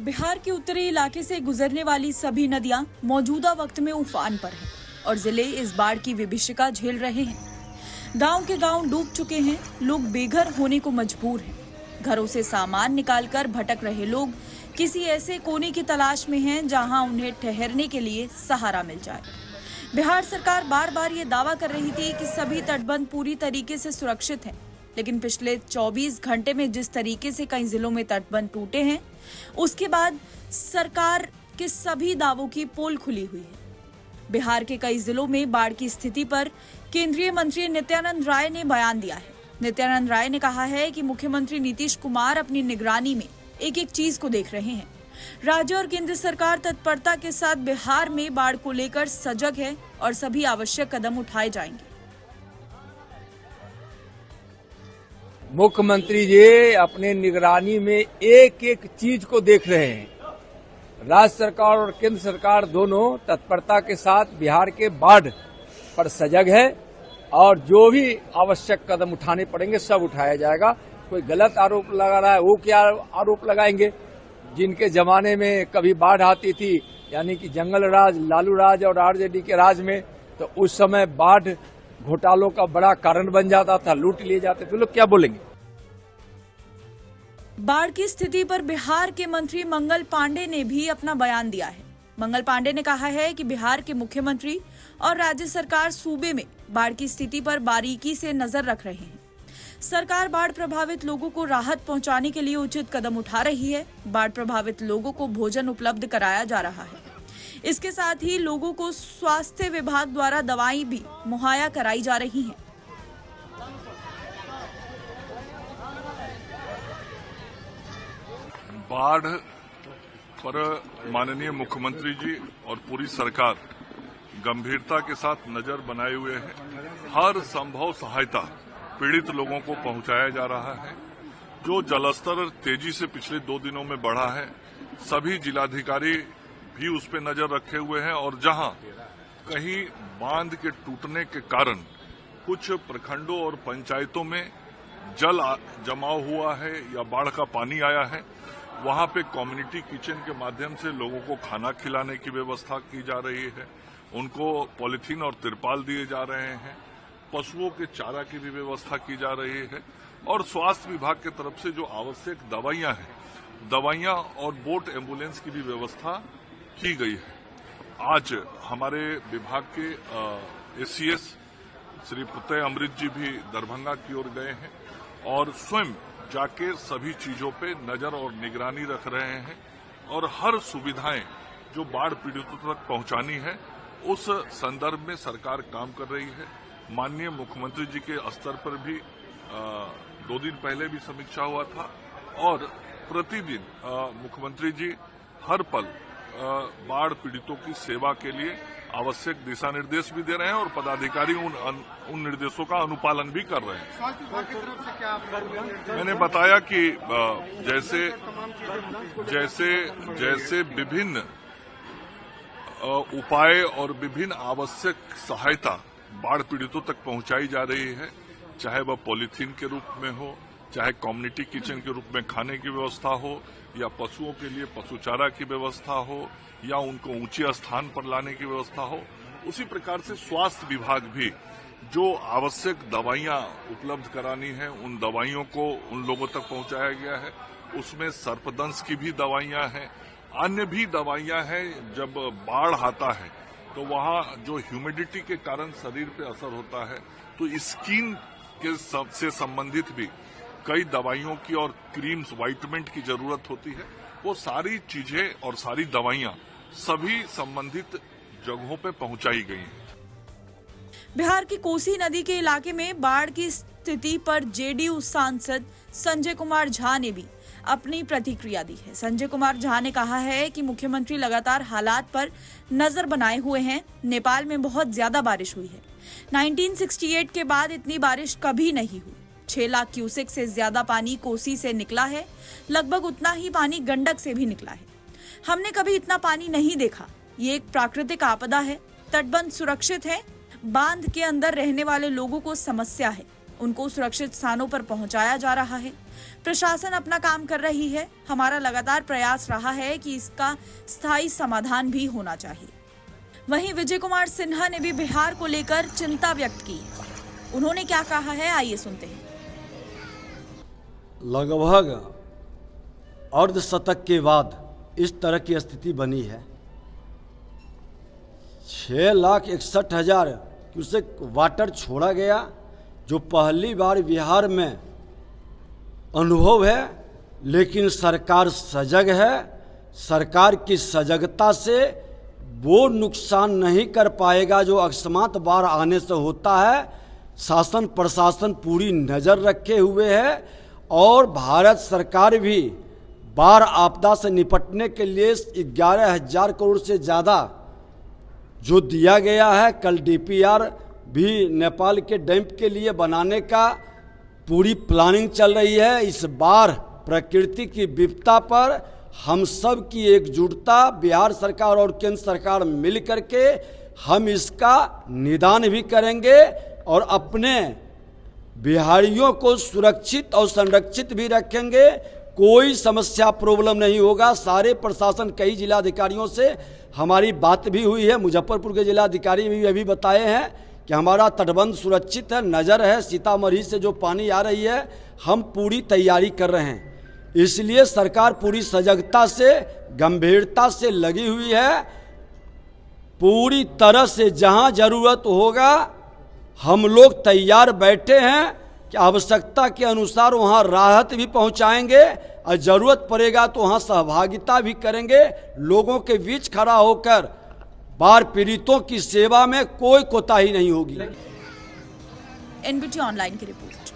बिहार के उत्तरी इलाके से गुजरने वाली सभी नदियां मौजूदा वक्त में उफान पर हैं और जिले इस बाढ़ की विभीषिका झेल रहे हैं। गांव के गांव डूब चुके हैं, लोग बेघर होने को मजबूर हैं। घरों से सामान निकालकर भटक रहे लोग किसी ऐसे कोने की तलाश में हैं जहां उन्हें ठहरने के लिए सहारा मिल जाए। बिहार सरकार बार बार ये दावा कर रही थी कि सभी तटबंध पूरी तरीके से सुरक्षित हैं, लेकिन पिछले 24 घंटे में जिस तरीके से कई जिलों में तटबंध टूटे हैं, उसके बाद सरकार के सभी दावों की पोल खुली हुई है। बिहार के कई जिलों में बाढ़ की स्थिति पर केंद्रीय मंत्री नित्यानंद राय ने बयान दिया है। नित्यानंद राय ने कहा है कि मुख्यमंत्री नीतीश कुमार अपनी निगरानी में एक एक चीज को देख रहे हैं। राज्य और केंद्र सरकार तत्परता के साथ बिहार में बाढ़ को लेकर सजग है और सभी आवश्यक कदम उठाए जाएंगे। मुख्यमंत्री जी अपने निगरानी में एक एक चीज को देख रहे हैं। राज्य सरकार और केंद्र सरकार दोनों तत्परता के साथ बिहार के बाढ़ पर सजग है और जो भी आवश्यक कदम उठाने पड़ेंगे सब उठाया जाएगा। कोई गलत आरोप लगा रहा है, वो क्या आरोप लगाएंगे? जिनके जमाने में कभी बाढ़ आती थी, यानी कि जंगल राज, लालू राज और आरजेडी के राज में, तो उस समय बाढ़ घोटालों का बड़ा कारण बन जाता था, लूट लिए जाते थे। लोग क्या बोलेंगे? बाढ़ की स्थिति पर बिहार के मंत्री मंगल पांडे ने भी अपना बयान दिया है। मंगल पांडे ने कहा है कि बिहार के मुख्यमंत्री और राज्य सरकार सूबे में बाढ़ की स्थिति पर बारीकी से नजर रख रहे हैं। सरकार बाढ़ प्रभावित लोगों को राहत पहुंचाने के लिए उचित कदम उठा रही है। बाढ़ प्रभावित लोगों को भोजन उपलब्ध कराया जा रहा है। इसके साथ ही लोगों को स्वास्थ्य विभाग द्वारा दवाई भी मुहैया कराई जा रही हैं। बाढ़ पर माननीय मुख्यमंत्री जी और पूरी सरकार गंभीरता के साथ नजर बनाए हुए है। हर संभव सहायता पीड़ित लोगों को पहुंचाया जा रहा है। जो जलस्तर तेजी से पिछले 2 दिनों में बढ़ा है, सभी जिलाधिकारी भी उस पर नजर रखे हुए हैं और जहां कहीं बांध के टूटने के कारण कुछ प्रखंडों और पंचायतों में जल जमाव हुआ है या बाढ़ का पानी आया है, वहां पे कम्युनिटी किचन के माध्यम से लोगों को खाना खिलाने की व्यवस्था की जा रही है। उनको पॉलिथीन और तिरपाल दिए जा रहे हैं। पशुओं के चारा की भी व्यवस्था की जा रही है और स्वास्थ्य विभाग की तरफ से जो आवश्यक दवाइयां हैं, दवाइयां और बोट एम्बुलेंस की भी व्यवस्था की गई है। आज हमारे विभाग के एसीएस श्री प्रत्यय अमृत जी भी दरभंगा की ओर गए हैं और स्वयं जाके सभी चीजों पे नजर और निगरानी रख रहे हैं और हर सुविधाएं जो बाढ़ पीड़ितों तक पहुंचानी है, उस संदर्भ में सरकार काम कर रही है। माननीय मुख्यमंत्री जी के स्तर पर भी 2 दिन पहले भी समीक्षा हुआ था और प्रतिदिन मुख्यमंत्री जी हर पल बाढ़ पीड़ितों की सेवा के लिए आवश्यक दिशा निर्देश भी दे रहे हैं और पदाधिकारी उन निर्देशों का अनुपालन भी कर रहे हैं। स्वास्थ्य विभाग की तरफ से क्या मैंने बताया कि जैसे विभिन्न उपाय और विभिन्न आवश्यक सहायता बाढ़ पीड़ितों तक पहुंचाई जा रही है, चाहे वह पॉलीथीन के रूप में हो, चाहे कम्युनिटी किचन के रूप में खाने की व्यवस्था हो, या पशुओं के लिए पशु चारा की व्यवस्था हो, या उनको ऊंचे स्थान पर लाने की व्यवस्था हो। उसी प्रकार से स्वास्थ्य विभाग भी जो आवश्यक दवाइयां उपलब्ध करानी है, उन दवाइयों को उन लोगों तक पहुंचाया गया है। उसमें सर्पदंश की भी दवाइयां हैं, अन्य भी दवाइयां हैं। जब बाढ़ आता है तो वहां जो ह्यूमिडिटी के कारण शरीर पे असर होता है, तो स्किन के से संबंधित भी कई दवाइयों की और क्रीम्स, वाइटमेंट की जरूरत होती है। वो सारी चीजें और सारी दवाइयां सभी संबंधित जगहों पे पहुंचाई गई हैं। बिहार की कोसी नदी के इलाके में बाढ़ की स्थिति पर जेडीयू सांसद संजय कुमार झा ने भी अपनी प्रतिक्रिया दी है। संजय कुमार झा ने कहा है कि मुख्यमंत्री लगातार हालात पर नजर बनाए हुए हैं। नेपाल में बहुत ज्यादा बारिश हुई है। 1968 के बाद इतनी बारिश कभी नहीं हुई। 6 लाख क्यूसेक से ज्यादा पानी कोसी से निकला है। लगभग उतना ही पानी गंडक से भी निकला है। हमने कभी इतना पानी नहीं देखा। ये एक प्राकृतिक आपदा है। तटबंध सुरक्षित है। बांध के अंदर रहने वाले लोगों को समस्या है। उनको सुरक्षित स्थानों पर पहुंचाया जा रहा है। प्रशासन अपना काम कर रही है। हमारा लगातार प्रयास रहा है कि इसका स्थायी समाधान भी होना चाहिए। वहीं विजय कुमार सिन्हा ने भी बिहार को लेकर चिंता व्यक्त की है। उन्होंने क्या कहा है, आइए सुनते हैं। लगभग अर्धशतक के बाद इस तरह की स्थिति बनी है। 6,61,000 क्यूसेक वाटर छोड़ा गया, जो पहली बार बिहार में अनुभव है। लेकिन सरकार सजग है। सरकार की सजगता से वो नुकसान नहीं कर पाएगा जो अकस्मात बाढ़ आने से होता है। शासन प्रशासन पूरी नज़र रखे हुए है और भारत सरकार भी बाढ़ आपदा से निपटने के लिए 11,000 करोड़ से ज़्यादा जो दिया गया है। कल डीपीआर भी नेपाल के डैम के लिए बनाने का पूरी प्लानिंग चल रही है। इस बार प्रकृति की विपदा पर हम सब की एकजुटता, बिहार सरकार और केंद्र सरकार मिल करके हम इसका निदान भी करेंगे और अपने बिहारियों को सुरक्षित और संरक्षित भी रखेंगे। कोई समस्या प्रॉब्लम नहीं होगा। सारे प्रशासन, कई जिलाधिकारियों से हमारी बात भी हुई है। मुजफ्फरपुर के जिलाधिकारी भी अभी बताए हैं कि हमारा तटबंध सुरक्षित है, नज़र है। सीतामढ़ी से जो पानी आ रही है, हम पूरी तैयारी कर रहे हैं। इसलिए सरकार पूरी सजगता से, गंभीरता से लगी हुई है। पूरी तरह से जहां जरूरत होगा हम लोग तैयार बैठे हैं कि आवश्यकता के अनुसार वहां राहत भी पहुंचाएंगे और जरूरत पड़ेगा तो वहां सहभागिता भी करेंगे। लोगों के बीच खड़ा होकर बाढ़ पीड़ितों की सेवा में कोई कोताही नहीं होगी। एनबीटी ऑनलाइन की रिपोर्ट।